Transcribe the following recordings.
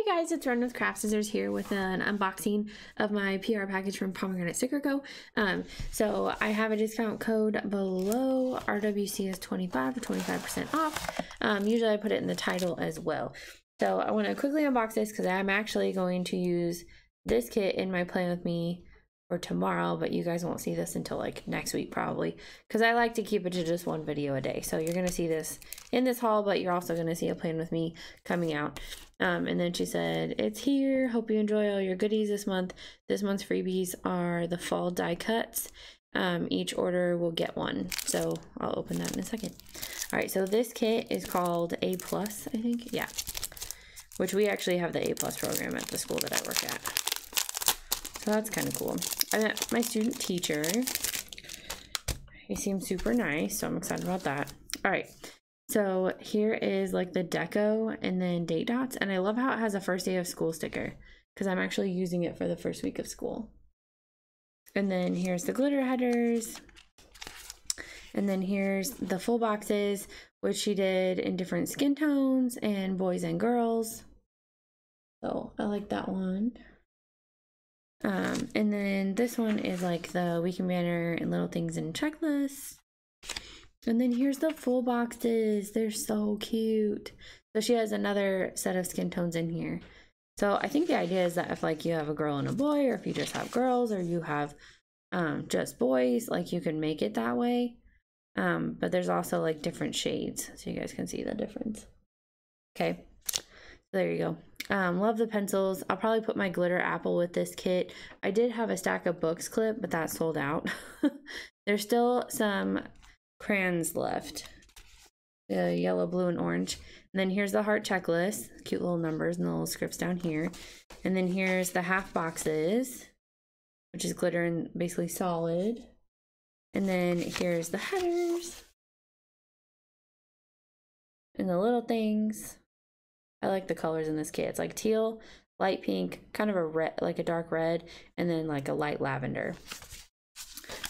Hey guys, it's RunwithCraftscissors here with an unboxing of my PR package from PomegranateStickerCo. So I have a discount code below, RWCS25 for 25% off. Usually I put it in the title as well. So I want to quickly unbox this because I'm actually going to use this kit in my Plan With Me for tomorrow, but you guys won't see this until like next week probably, because I like to keep it to just one video a day. So you're going to see this in this haul, but you're also going to see a Plan With Me coming out. And then she said, it's here. Hope you enjoy all your goodies this month. This month's freebies are the fall die cuts. Each order will get one. So I'll open that in a second. All right, so this kit is called A+, I think. Yeah. Which we actually have the A+ program at the school that I work at. So that's kind of cool. I met my student teacher. He seems super nice, so I'm excited about that. All right. So here is like the deco and then date dots. And I love how it has a first day of school sticker because I'm actually using it for the first week of school. And then here's the glitter headers. And then here's the full boxes, which she did in different skin tones and boys and girls. So I like that one. And then this one is like the weekend banner and little things and checklists. And then here's the full boxes. They're so cute. So she has another set of skin tones in here. So I think the idea is that if like you have a girl and a boy, or if you just have girls, or you have just boys, like you can make it that way. But there's also like different shades, so you guys can see the difference. Okay, so there you go. Love the pencils. I'll probably put my glitter apple with this kit. I did have a stack of books clip, but that sold out. There's still some crayons left, the yellow, blue, and orange. And then here's the heart checklist, cute little numbers and the little scripts down here. And then here's the half boxes, which is glitter and basically solid. And then here's the headers and the little things. I like the colors in this kit. It's like teal, light pink, kind of a red, like a dark red, and then like a light lavender.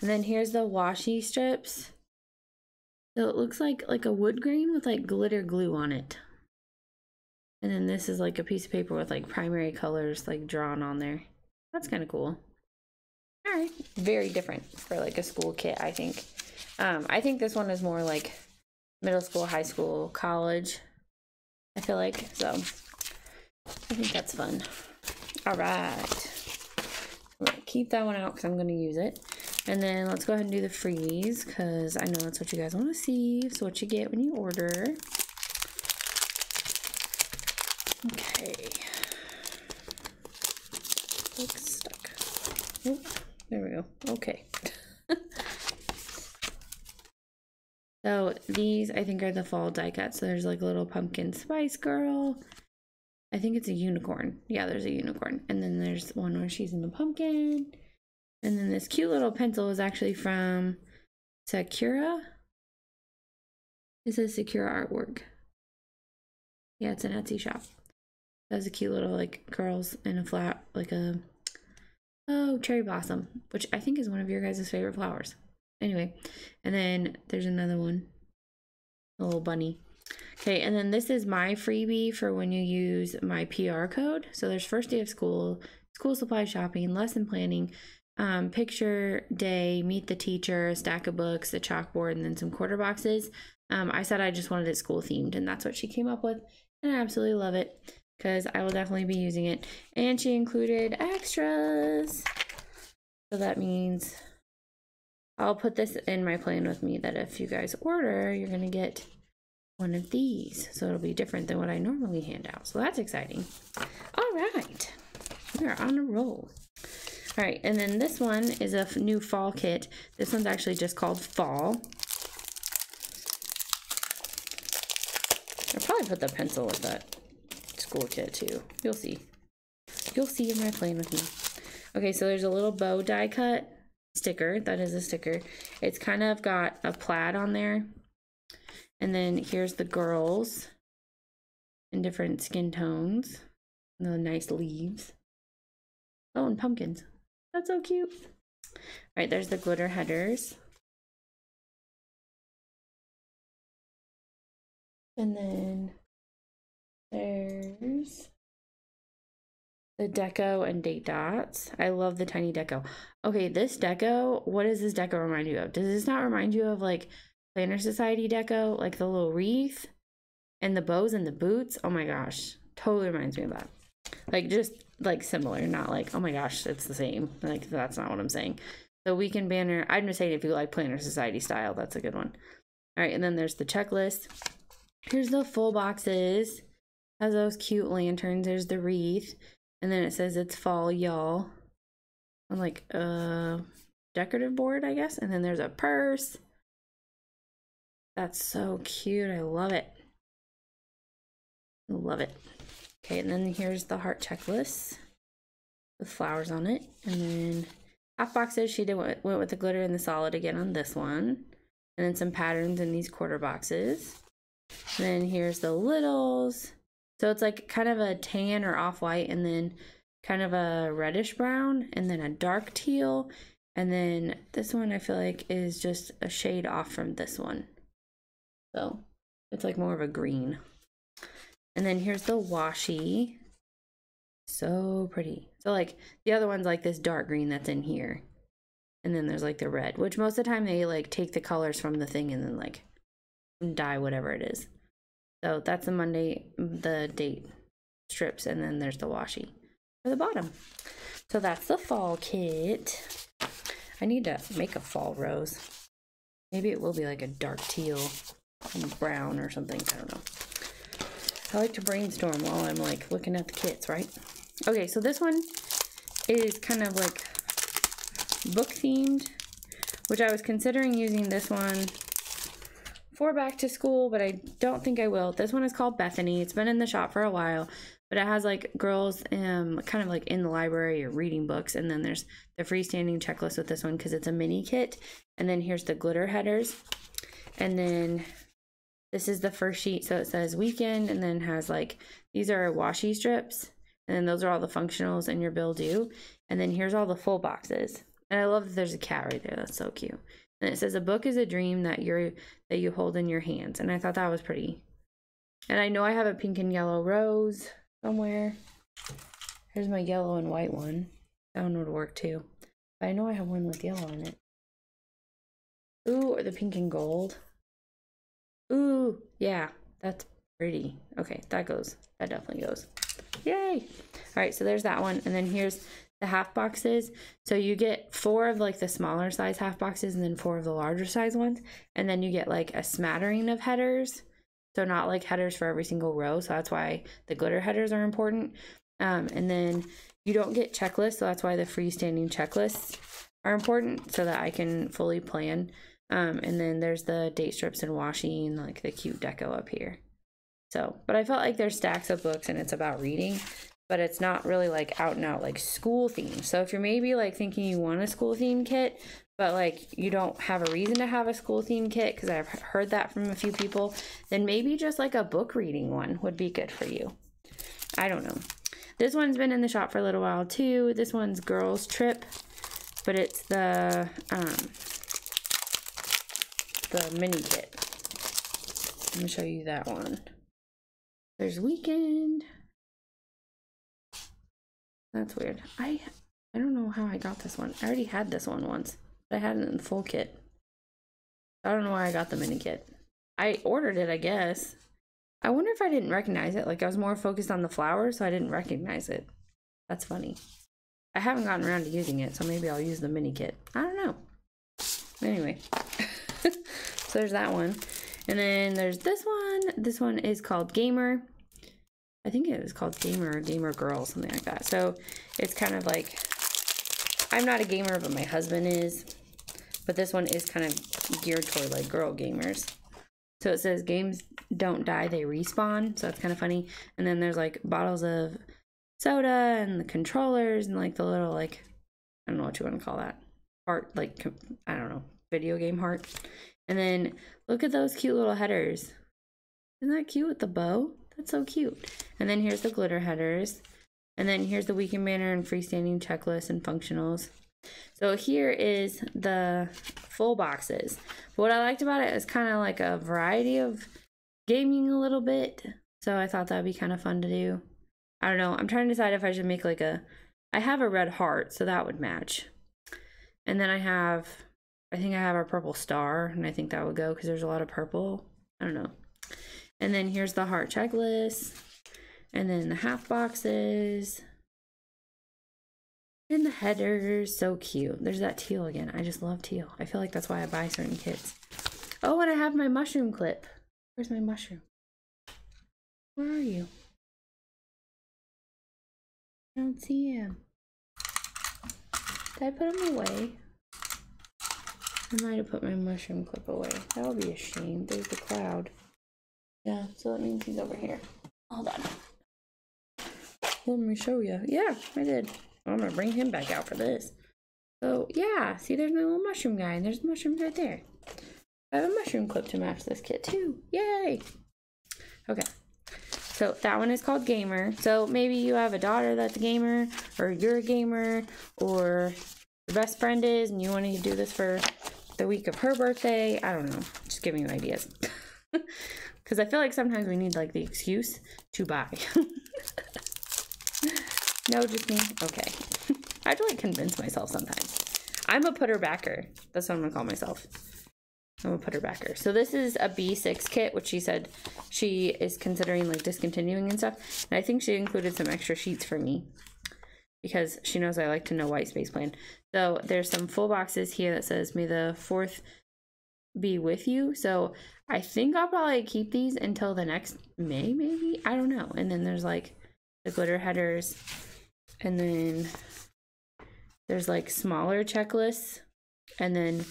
And then here's the washi strips. So it looks like a wood grain with like glitter glue on it. And then this is like a piece of paper with like primary colors like drawn on there. That's kind of cool. All right, very different for like a school kit, I think. I think this one is more like middle school, high school, college, I feel like. So I think that's fun. All right, I'm gonna keep that one out because I'm gonna use it. And then let's go ahead and do the freebies because I know that's what you guys want to see. So what you get when you order. Okay. Looks stuck. Oh, there we go. Okay. So these I think are the fall die cuts. So there's like a little pumpkin spice girl. I think it's a unicorn. Yeah, there's a unicorn. And then there's one where she's in the pumpkin. And then this cute little pencil is actually from Sakura. It says Sakura artwork. Yeah, it's an Etsy shop. It has a cute little like girls in a flat, like a, oh, cherry blossom, which I think is one of your guys' favorite flowers. Anyway, and then there's another one, a little bunny. Okay, and then this is my freebie for when you use my PR code. So there's first day of school, school supply shopping, lesson planning, picture day, meet the teacher, a stack of books, a chalkboard, and then some quarter boxes. I said I just wanted it school themed, and that's what she came up with, and I absolutely love it because I will definitely be using it. And she included extras, so that means I'll put this in my Plan With Me that if you guys order, you're gonna get one of these, so it'll be different than what I normally hand out. So that's exciting. All right, we are on a roll. All right, and then this one is a new fall kit. This one's actually just called Fall. I'll probably put the pencil with that school kit too. You'll see. You'll see in my Plan With Me. Okay, so there's a little bow die cut sticker. That is a sticker. It's kind of got a plaid on there. And then here's the girls in different skin tones. And the nice leaves. Oh, and pumpkins. That's so cute. All right, there's the glitter headers. And then there's the deco and date dots. I love the tiny deco. Okay, this deco, what does this deco remind you of? Does this not remind you of like Planner Society deco? Like the little wreath and the bows and the boots? Oh my gosh, totally reminds me of that. Like just like similar, not like, oh my gosh, it's the same. Like that's not what I'm saying. The weekend banner, I'm just saying if you like Planner Society style, that's a good one. All right, and then there's the checklist. Here's the full boxes. Has those cute lanterns. There's the wreath. And then it says it's fall, y'all. On like a decorative board, I guess. And then there's a purse. That's so cute. I love it. I love it. Okay, and then here's the heart checklist with flowers on it. And then half boxes, she went with the glitter and the solid again on this one. And then some patterns in these quarter boxes. And then here's the littles. So it's like kind of a tan or off-white, and then kind of a reddish brown, and then a dark teal. And then this one I feel like is just a shade off from this one. So it's like more of a green. And then here's the washi. So pretty. So like the other one's like this dark green that's in here. And then there's like the red, which most of the time they like take the colors from the thing and then like dye whatever it is. So that's the Monday, the date strips, and then there's the washi for the bottom. So that's the fall kit. I need to make a fall rose. Maybe it will be like a dark teal and brown or something. I don't know. I like to brainstorm while I'm like looking at the kits, right? Okay, so this one is kind of like book themed, which I was considering using this one for back to school, but I don't think I will. This one is called Bethany. It's been in the shop for a while, but it has like girls kind of like in the library or reading books. And then there's the freestanding checklist with this one because it's a mini kit. And then here's the glitter headers. And then this is the first sheet. So it says weekend, and then has like, these are washi strips. And then those are all the functionals in your bill due. And then here's all the full boxes. And I love that there's a cat right there. That's so cute. And it says a book is a dream that you hold in your hands. And I thought that was pretty. And I know I have a pink and yellow rose somewhere. Here's my yellow and white one. That one would work too. But I know I have one with yellow in it. Ooh, or the pink and gold. Ooh, yeah, that's pretty. Okay, that goes. That definitely goes. Yay! All right, so there's that one. And then here's the half boxes. So you get 4 of like the smaller size half boxes and then 4 of the larger size ones. And then you get like a smattering of headers. So not like headers for every single row. So that's why the glitter headers are important. And then you don't get checklists. So that's why the freestanding checklists are important so that I can fully plan. And then there's the date strips and washi and like the cute deco up here. So, but I felt like there's stacks of books and it's about reading, but it's not really like out and out like school themed. So if you're maybe like thinking you want a school themed kit, but like you don't have a reason to have a school themed kit, because I've heard that from a few people, then maybe just like a book reading one would be good for you. I don't know. This one's been in the shop for a little while too. This one's Girls Trip, but it's the mini kit. Let me show you that one. There's weekend. That's weird. I don't know how I got this one. I already had this one once. I had it in the full kit. I don't know why I got the mini kit. I ordered it, I guess. I wonder if I didn't recognize it. Like I was more focused on the flowers, so I didn't recognize it. That's funny. I haven't gotten around to using it, so maybe I'll use the mini kit. I don't know. Anyway. So there's that one. And then there's this one. This one is called Gamer. I think it was called Gamer or Gamer Girl, something like that. So it's kind of like, I'm not a gamer, but my husband is. But this one is kind of geared toward like girl gamers. So it says games don't die, they respawn. So it's kind of funny. And then there's like bottles of soda and the controllers and like the little like, I don't know what you want to call that. Heart, like, I don't know, video game heart. And then look at those cute little headers. Isn't that cute with the bow? That's so cute. And then here's the glitter headers. And then here's the weekend banner and freestanding checklist and functionals. So here is the full boxes. What I liked about it is kind of like a variety of gaming a little bit. So I thought that'd be kind of fun to do. I don't know. I'm trying to decide if I should make like a, I have a red heart, so that would match. And then I think I have a purple star, and I think that would go because there's a lot of purple. I don't know. And then here's the heart checklist. And then the half boxes. And the headers. So cute. There's that teal again. I just love teal. I feel like that's why I buy certain kits. Oh, and I have my mushroom clip. Where's my mushroom? Where are you? I don't see him. Did I put him away? I might have put my mushroom clip away. That would be a shame. There's the cloud. Yeah, so that means he's over here. Hold on. Let me show you. Yeah, I did. I'm gonna bring him back out for this. So yeah, see, there's my little mushroom guy, and there's mushrooms right there. I have a mushroom clip to match this kit too. Yay! Okay. So that one is called Gamer. So maybe you have a daughter that's a gamer, or you're a gamer, or your best friend is, and you want to do this for the week of her birthday. I don't know. Just giving you ideas. Because I feel like sometimes we need like the excuse to buy. No, just me? Okay. I have to like convince myself sometimes. I'm a putter backer. That's what I'm going to call myself. I'm a putter backer. So this is a B6 kit, which she said she is considering like discontinuing and stuff. And I think she included some extra sheets for me because she knows I like to know white space plan. So there's some full boxes here that says, "May the 4th be with you." So I think I'll probably keep these until the next May, maybe. I don't know. And then there's like the glitter headers. And then there's like smaller checklists. And then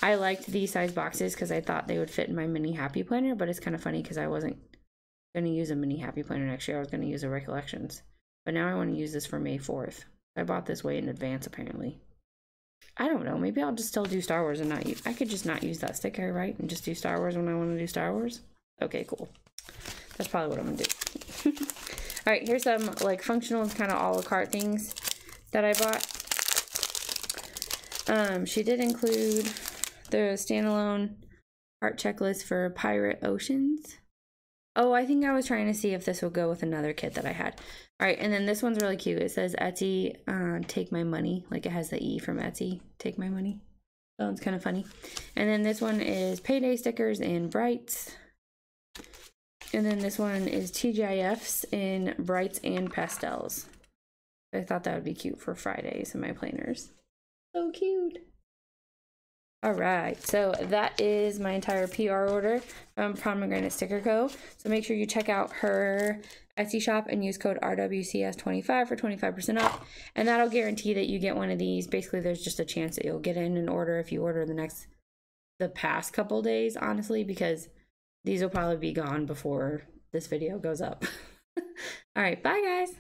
I liked these size boxes because I thought they would fit in my mini happy planner, but it's kind of funny because I wasn't going to use a mini happy planner next year. I was going to use a recollections. But now I want to use this for May 4th. I bought this way in advance apparently. I don't know. Maybe I'll just still do Star Wars and not use, I could just not use that sticker, right? And just do Star Wars when I want to do Star Wars. Okay, cool. That's probably what I'm going to do. All right, here's some like functional kind of a la carte things that I bought. She did include the standalone art checklist for Pirate Oceans. Oh, I think I was trying to see if this will go with another kit that I had. All right, and then this one's really cute. It says Etsy, take my money. Like it has the E from Etsy, take my money. So it's kind of funny. And then this one is payday stickers in brights. And then this one is TGIFs in brights and pastels. I thought that would be cute for Fridays in my planners. So cute. All right, so that is my entire PR order from Pomegranate Sticker Co. So make sure you check out her Etsy shop and use code RWCS25 for 25% off. And that'll guarantee that you get one of these. Basically, there's just a chance that you'll get in an order if you order the past couple days, honestly, because these will probably be gone before this video goes up. All right, bye guys.